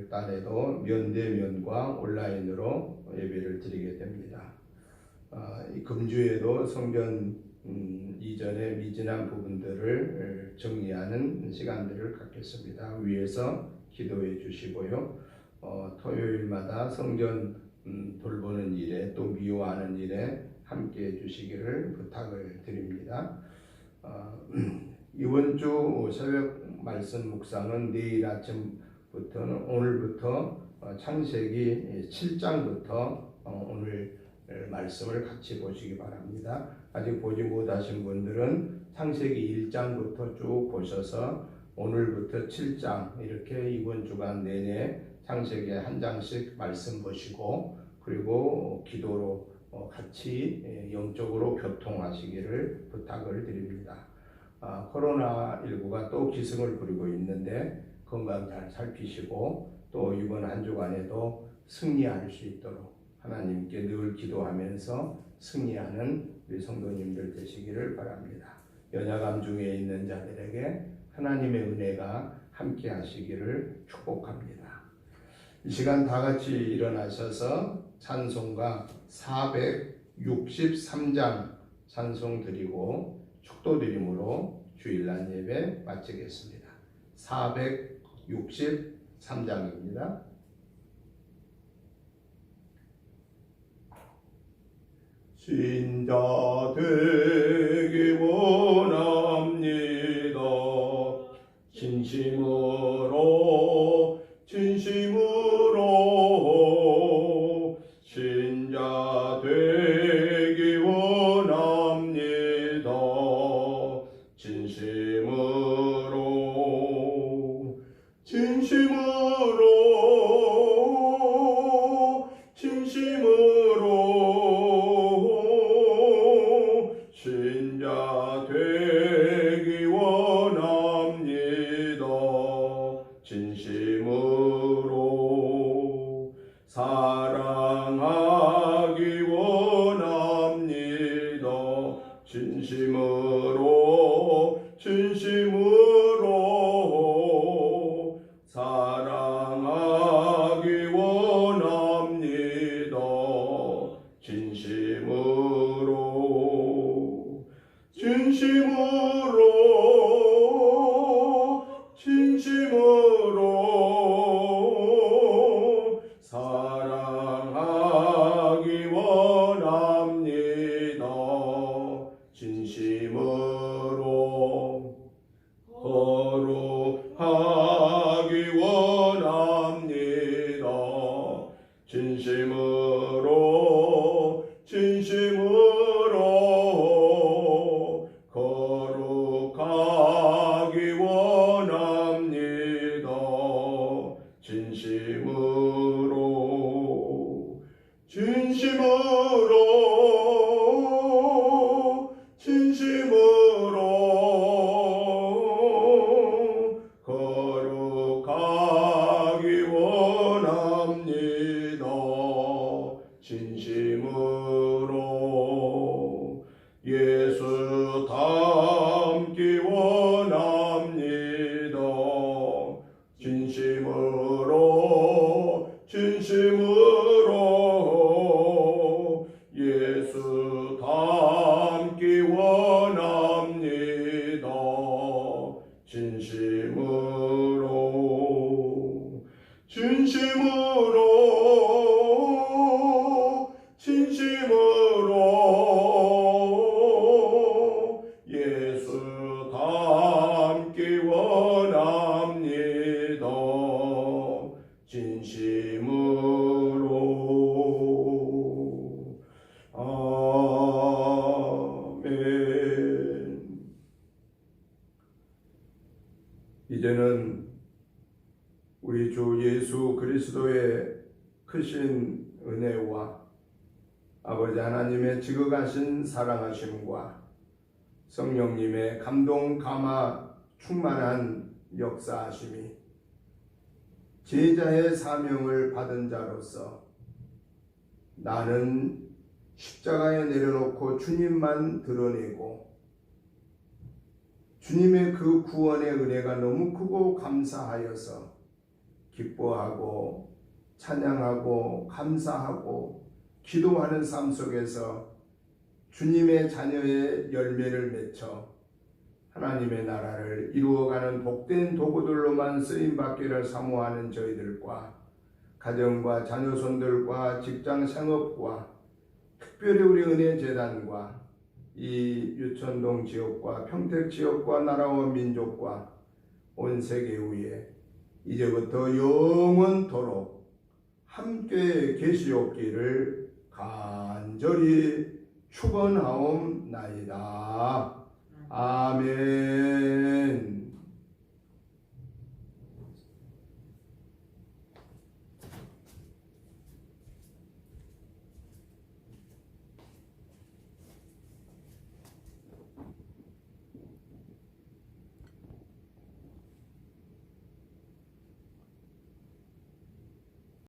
달에도 면대면과 온라인으로 예배를 드리게 됩니다. 이 금주에도 성전 이전에 미진한 부분들을 정리하는 시간들을 갖겠습니다. 위에서 기도해 주시고요. 토요일마다 성전 돌보는 일에 또 미워하는 일에 함께 해 주시기를 부탁을 드립니다. 이번 주 새벽 말씀 묵상은 내일 아침부터는 오늘부터 창세기 7장부터 오늘 말씀을 같이 보시기 바랍니다. 아직 보지 못하신 분들은 창세기 1장부터 쭉 보셔서 오늘부터 7장 이렇게 이번 주간 내내 창세기 한 장씩 말씀 보시고 그리고 기도로 같이 영적으로 교통하시기를 부탁을 드립니다. 코로나19가 또 기승을 부리고 있는데 건강 잘 살피시고 또 이번 한 주간에도 승리할 수 있도록 하나님께 늘 기도하면서 승리하는 우리 성도님들 되시기를 바랍니다. 연약함 중에 있는 자들에게 하나님의 은혜가 함께 하시기를 축복합니다. 이 시간 다 같이 일어나셔서 찬송가 463장 찬송 드리고 축도 드림으로 주일날 예배 마치겠습니다. 463장입니다. 신자 되기 원합니다. 진심으로 신자 되기 원합니다. 진심으로 진심으로 진심으로 거룩하기 원합니다. 진심으로 거룩하기 원합니다. 진심으로 예수 닮기 원합니다. 진심으로 예수 닮기 원합니다. 진심으로 예수 닮기 원합니다. 진심으로. 아멘. 이제는 우리 주 예수 그리스도의 크신 은혜와 아버지 하나님의 지극하신 사랑하심과 성령님의 감동 감화 충만한 역사하심이 제자의 사명을 받은 자로서 나는 십자가에 내려놓고 주님만 드러내고 주님의 그 구원의 은혜가 너무 크고 감사하여서 기뻐하고 찬양하고 감사하고 기도하는 삶 속에서 주님의 자녀의 열매를 맺혀 하나님의 나라를 이루어가는 복된 도구들로만 쓰임받기를 사모하는 저희들과 가정과 자녀손들과 직장 생업과 특별히 우리 은혜재단과 이 유천동 지역과 평택 지역과 나라와 민족과 온 세계 위에 이제부터 영원토록 함께 계시옵기를 간절히 축원하옵나이다. 아멘.